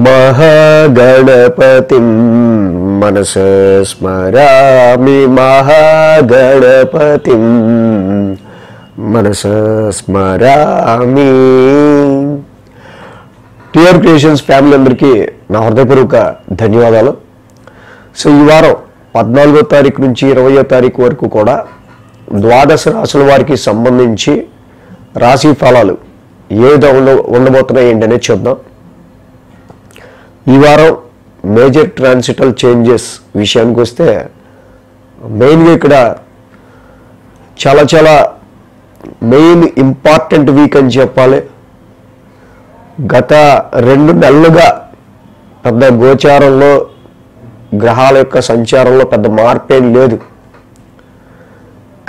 महागणपतिं मनसा स्मरामि महागणपतिं मनसा स्मरामि। TR creations family అందరికీ నా హృదయపూర్వక ధన్యవాదాలు. సో ఈ వారం 14వ తారీఖు నుంచి 20వ తారీఖు వరకు కూడా ద్వాదశ రాశుల వారికి సంబంధించి రాశి ఫలాలు ఏ విధంగా ఉండబోతున్నాయి ఏంటనే చూద్దాం. ఈ వారం మేజర్ ట్రాన్సిటల్ చేంజెస్ విషయానికి వస్తే మెయిన్గా ఇక్కడ చాలా మెయిన్ ఇంపార్టెంట్ వీక్ అని చెప్పాలి. గత 2 నెలలుగా పెద్ద గోచారంలో గ్రహాల యొక్క సంచారంలో పెద్ద మార్పేం లేదు.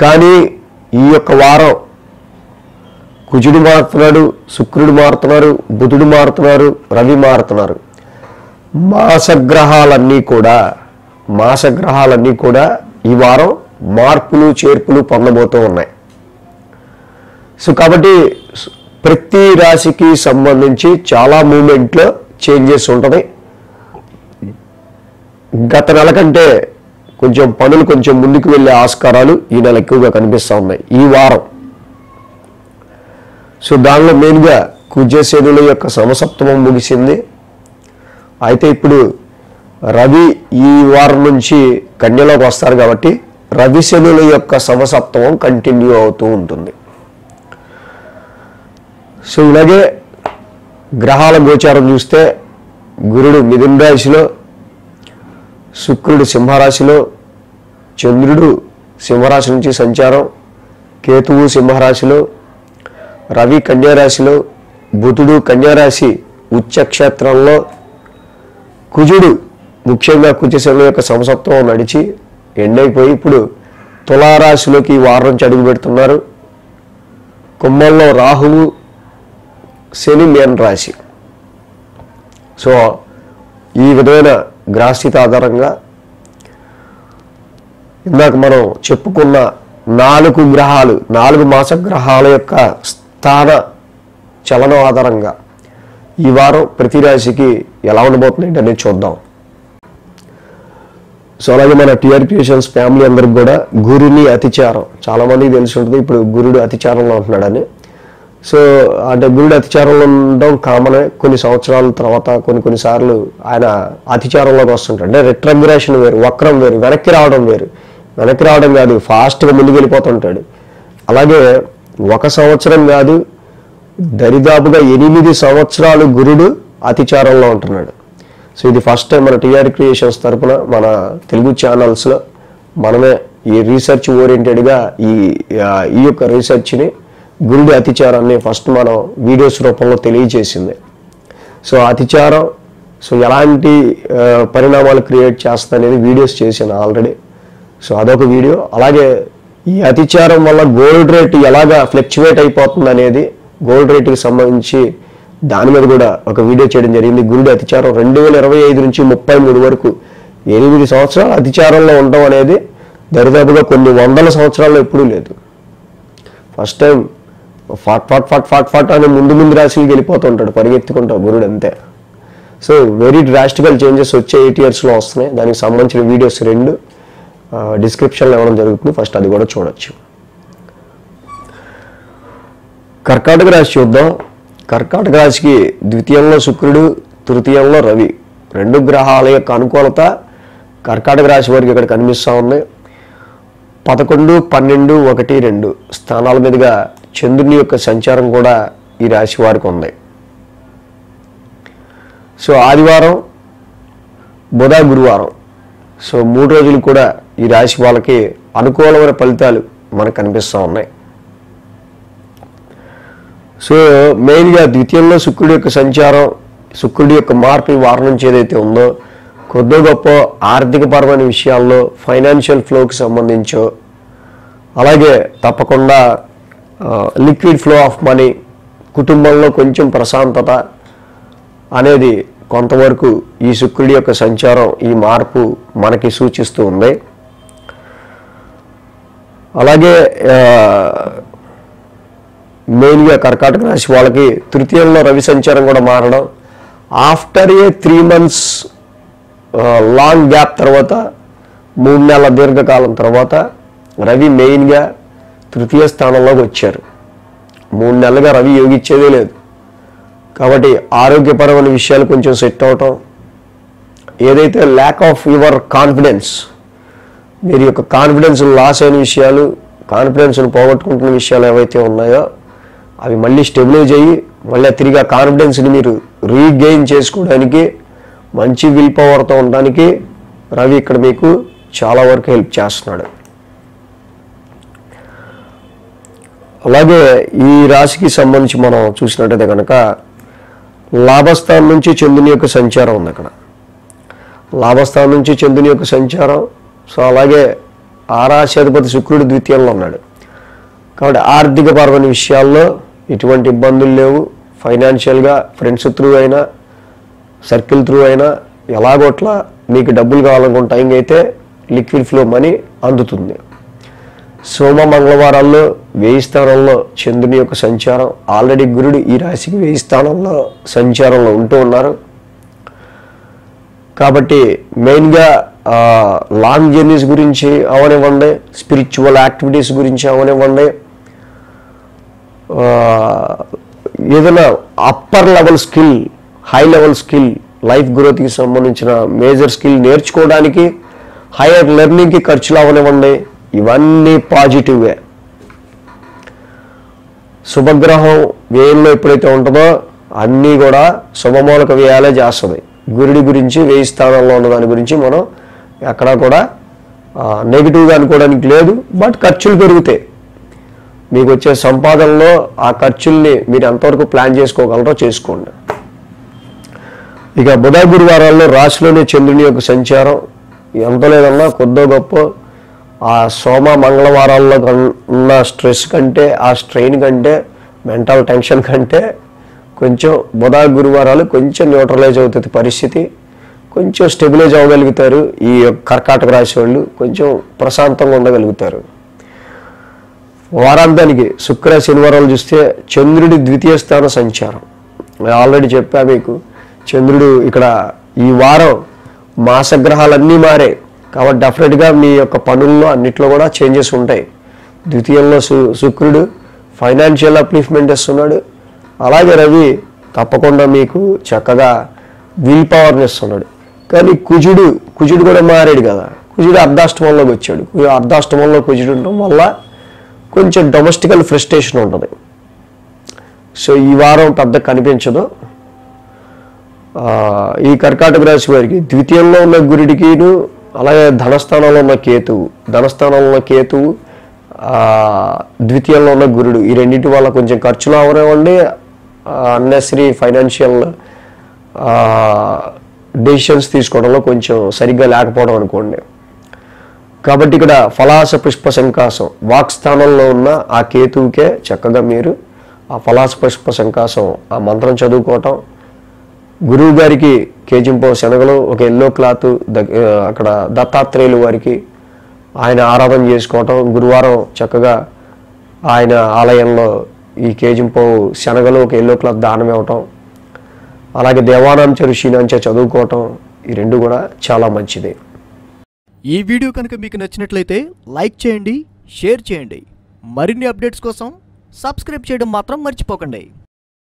కానీ ఈ యొక్క వారం కుజుడు మారుతున్నాడు, శుక్రుడు మారుతున్నారు, బుధుడు మారుతున్నారు, రవి మారుతున్నారు. మాసగ్రహాలన్నీ కూడా ఈ వారం మార్పులు చేర్పులు పొందబోతూ ఉన్నాయి. సో కాబట్టి ప్రతి రాశికి సంబంధించి చాలా మూమెంట్లో చేంజెస్ ఉంటుంది. గత నెల కంటే పనులు ముందుకు వెళ్ళే ఆస్కారాలు ఈ నెల ఎక్కువగా కనిపిస్తూ ఉన్నాయి ఈ వారం. సో దానిలో మెయిన్గా కుజశనుల యొక్క సమసప్తమం ముగిసింది. అయితే ఇప్పుడు రవి ఈ వారం నుంచి కన్యలోకి వస్తారు కాబట్టి రవి శనుల యొక్క సమసప్తమం కంటిన్యూ అవుతూ ఉంటుంది. సో ఇలాగే గ్రహాల గోచారం చూస్తే గురుడు మిథున రాశిలో, శుక్రుడు సింహరాశిలో, చంద్రుడు సింహరాశి నుంచి సంచారం, కేతువు సింహరాశిలో, రవి కన్యారాశిలో, బుధుడు కన్యారాశి ఉచ్చక్షేత్రంలో, కుజుడు ముఖ్యంగా కుజశనుల యొక్క సమసప్తమం నడిచి ఎండైపోయి ఇప్పుడు తులారాశిలోకి ఈ వారం నుంచి అడుగు పెడుతున్నారు. కుంభంలో రాహువు, శని మీన రాశి. సో ఈ విధమైన గ్రహస్థితి ఆధారంగా ఇందాక మనం చెప్పుకున్న 4 మాస గ్రహాల యొక్క స్థాన చలనం ఆధారంగా ఈ వారం ప్రతి రాశికి ఎలా ఉండబోతుంది అనేది చూద్దాం. సో అలాగే మన టిఆర్ క్రియేషన్స్ ఫ్యామిలీ అందరికి కూడా గురుని అతిచారం చాలామందికి తెలిసి ఉంటుంది. ఇప్పుడు గురుడు అతిచారంలో ఉంటున్నాడని. సో అంటే గురుడు అతిచారంలో ఉండడం కామనే. కొన్ని సంవత్సరాల తర్వాత కొన్నిసార్లు ఆయన అతిచారంలోకి వస్తుంటాడు. అంటే రిట్రగ్రేషన్ వేరు, వక్రం వేరు, వెనక్కి రావడం కాదు, ఫాస్ట్గా ముందుకు వెళ్ళిపోతుంటాడు. అలాగే 1 సంవత్సరం కాదు, దరిదాపుగా 8 సంవత్సరాలు గురుడు అతిచారంలో ఉంటున్నాడు. సో ఇది ఫస్ట్ టైం మన టిఆర్ క్రియేషన్స్ తరపున మన తెలుగు ఛానల్స్లో మనమే ఈ రీసెర్చ్ ఓరియంటెడ్గా ఈ యొక్క రీసెర్చ్ని గురుడి అతిచారాన్ని ఫస్ట్ మనం వీడియోస్ రూపంలో తెలియజేసింది. సో అతిచారం ఎలాంటి పరిణామాలు క్రియేట్ చేస్తుంది అనేది వీడియోస్ చేశాను ఆల్రెడీ. సో అదొక వీడియో. అలాగే ఈ అతిచారం వల్ల గోల్డ్ రేట్ ఎలాగా ఫ్లక్చువేట్ అయిపోతుంది అనేది, గోల్డ్ రేట్కి సంబంధించి దాని మీద కూడా ఒక వీడియో చేయడం జరిగింది. గురుడి అతిచారం 2025 నుంచి 33 వరకు 8 సంవత్సరాలు అతిచారంలో ఉండడం అనేది దరిదాపుగా కొన్ని వందల సంవత్సరాల్లో ఎప్పుడూ లేదు. ఫస్ట్ టైం ఫాట్ అని ముందు రాశికి వెళ్ళిపోతూ ఉంటాడు, పరిగెత్తుకుంటాడు గురుడు అంతే. సో వెరీ డ్రాస్టికల్ చేంజెస్ వచ్చే 8 yearsలో వస్తున్నాయి. దానికి సంబంధించిన వీడియోస్ 2 డిస్క్రిప్షన్లో ఇవ్వడం జరుగుతుంది. ఫస్ట్ అది కూడా చూడొచ్చు. కర్కాటక రాశి చూద్దాం. కర్కాటక రాశికి ద్వితీయంలో శుక్రుడు, తృతీయంలో రవి, 2 గ్రహాల యొక్క అనుకూలత కర్కాటక రాశి వారికి ఇక్కడ కనిపిస్తూ ఉంది. 11, 12, 1, 2 స్థానాల మీదుగా చంద్రుని యొక్క సంచారం కూడా ఈ రాశి వారికి ఉంది. సో ఆదివారం, బుధ, గురువారం 3 రోజులు కూడా ఈ రాశి వాళ్ళకి అనుకూలమైన ఫలితాలు మనకు కనిపిస్తూ ఉన్నాయి. సో మెయిన్గా ద్వితీయంలో శుక్రుడి యొక్క సంచారం, శుక్రుడి యొక్క మార్పు ఈ వారం నుంచి ఏదైతే ఉందో కొద్ది గొప్ప ఆర్థికపరమైన విషయాల్లో ఫైనాన్షియల్ ఫ్లోకి సంబంధించో, అలాగే తప్పకుండా లిక్విడ్ ఫ్లో ఆఫ్ మనీ, కుటుంబంలో కొంచెం ప్రశాంతత అనేది కొంతవరకు ఈ శుక్రుడి యొక్క సంచారం, ఈ మార్పు మనకి సూచిస్తూ ఉంది. అలాగే మెయిన్గా కర్కాటక రాశి వాళ్ళకి తృతీయంలో రవి సంచారం కూడా మారడం, ఆఫ్టర్ ఏ 3 months లాంగ్ గ్యాప్ తర్వాత 3 నెలల దీర్ఘకాలం తర్వాత రవి మెయిన్గా తృతీయ స్థానంలోకి వచ్చారు. 3 నెలలుగా రవి యోగిచ్చేదే లేదు. కాబట్టి ఆరోగ్యపరమైన విషయాలు కొంచెం సెట్ అవటం, ఏదైతే ల్యాక్ ఆఫ్ యువర్ కాన్ఫిడెన్స్, మీరు యొక్క కాన్ఫిడెన్స్ లాస్ అయిన విషయాలు, కాన్ఫిడెన్స్ను పోగొట్టుకుంటున్న విషయాలు ఏవైతే ఉన్నాయో అవి మళ్ళీ స్టెబిలైజ్ అయ్యి మళ్ళీ తిరిగి ఆ కాన్ఫిడెన్స్ని మీరు రీగెయిన్ చేసుకోవడానికి, మంచి విల్ పవర్తో ఉండడానికి రవి ఇక్కడ మీకు చాలా వరకు హెల్ప్ చేస్తున్నాడు. అలాగే ఈ రాశికి సంబంధించి మనం చూసినట్టయితే కనుక లాభస్థానం నుంచి చంద్రుని యొక్క సంచారం ఉంది అక్కడ. లాభస్థానం నుంచి చంద్రుని యొక్క సంచారం. సో అలాగే ఆ రాశి అధిపతి శుక్రుడు ద్వితీయంలో ఉన్నాడు. కాబట్టి ఆర్థికపరమైన విషయాల్లో ఎటువంటి ఇబ్బందులు లేవు. ఫైనాన్షియల్గా ఫ్రెండ్స్ త్రూ అయినా, సర్కిల్ త్రూ అయినా ఎలాగోట్లా మీకు డబ్బులు కావాలనుకున్న టైం అయితే లిక్విడ్ ఫ్లో మనీ అందుతుంది. సోమ మంగళవారాల్లో 1000 స్థానంలో చంద్రుని యొక్క సంచారం. ఆల్రెడీ గురుడు ఈ రాశికి 1000 స్థానంలో సంచారంలో ఉంటూ ఉన్నారు. కాబట్టి మెయిన్గా లాంగ్ జర్నీస్ గురించి అవనివ్వండి, స్పిరిచువల్ యాక్టివిటీస్ గురించి అవనివ్వండి, ఏదైనా upper level skill, high level skill, life గ్రోత్కి సంబంధించిన మేజర్ స్కిల్ నేర్చుకోవడానికి, హైయర్ లెర్నింగ్కి ఖర్చులు అవనివ్వండి, ఇవన్నీ పాజిటివ్వే. శుభగ్రహం వ్యయంలో ఎప్పుడైతే ఉంటుందో అన్నీ కూడా శుభమూలక వ్యయాలే చేస్తుంది. గురుడి గురించి 1000 స్థానంలో ఉన్న దాని గురించి మనం ఎక్కడా కూడా నెగిటివ్గా అనుకోవడానికి లేదు. బట్ ఖర్చులు పెరుగుతాయి. మీకు వచ్చే సంపాదనలో ఆ ఖర్చుల్ని మీరు ఎంతవరకు ప్లాన్ చేసుకోగలరో చేసుకోండి. ఇక బుధ గురువారాల్లో రాశిలోనే చంద్రుని యొక్క సంచారం. ఎంత లేదన్నా కొద్దో గొప్ప ఆ సోమ మంగళవారాల్లో ఉన్న స్ట్రెస్ కంటే, ఆ స్ట్రెయిన్ కంటే, మెంటల్ టెన్షన్ కంటే కొంచెం బుధ గురువారాలు కొంచెం న్యూట్రలైజ్ అవుతుంది పరిస్థితి. కొంచెం స్టెబిలైజ్ అవ్వగలుగుతారు. ఈ కర్కాటక రాశి వాళ్ళు కొంచెం ప్రశాంతంగా ఉండగలుగుతారు. వారాంతానికి శుక్ర శనివారాలు చూస్తే చంద్రుడి ద్వితీయ స్థాన సంచారం. ఆల్రెడీ చెప్పా మీకు, చంద్రుడు ఇక్కడ ఈ వారం మాసగ్రహాలన్నీ మారే. కాబట్టి డెఫినెట్గా మీ యొక్క పనుల్లో అన్నిట్లో కూడా చేంజెస్ ఉంటాయి. ద్వితీయంలో శుక్రుడు ఫైనాన్షియల్ అప్లిఫ్ట్మెంట్ ఇస్తున్నాడు. అలాగే రవి తప్పకుండా మీకు చక్కగా విల్ పవర్ని ఇస్తున్నాడు. కానీ కుజుడు కూడా మారాడు కదా. కుజుడు అర్ధాష్టమంలోకి వచ్చాడు. అర్ధాష్టమంలో కుజుడు ఉండటం వల్ల కొంచెం డొమెస్టికల్ ఫ్రస్ట్రేషన్ ఉంటుంది. సో ఈ వారం పెద్ద కనిపించదు. ఈ కర్కాటక రాశి వారికి ద్వితీయంలో ఉన్న గురుడికిను, అలాగే ధనస్థానంలో ఉన్న కేతువు, ద్వితీయంలో ఉన్న గురుడు, ఈ రెండింటి వల్ల కొంచెం ఖర్చులు అవనివ్వండి, అన్నెసరీ ఫైనాన్షియల్ డెసిషన్స్ తీసుకోవడంలో కొంచెం సరిగ్గా లేకపోవడం అనుకోండి. కాబట్టి ఇక్కడ ఫలాస పుష్ప సంకాసం వాక్ స్థానంలో ఉన్న ఆ కేతువుకే చక్కగా మీరు ఆ ఫలాస పుష్ప సంకాసం ఆ మంత్రం చదువుకోవటం, గురువు గారికి కేజింపో శనగలు, ఒక ఎల్లో క్లాత్ అక్కడ దత్తాత్రేయులు వారికి ఆయన ఆరాధన చేసుకోవటం, గురువారం చక్కగా ఆయన ఆలయంలో ఈ కేజింపో శనగలు, ఒక ఎల్లో క్లాత్ దానం ఇవ్వటం, అలాగే దేవానాంచ ఋషినాంచ చదువుకోవటం, ఈ రెండు కూడా చాలా మంచిది. ఈ వీడియో కనుక మీకు నచ్చినట్లయితే లైక్ చేయండి, షేర్ చేయండి. మరిన్ని అప్డేట్స్ కోసం సబ్స్క్రైబ్ చేయడం మాత్రం మర్చిపోకండి.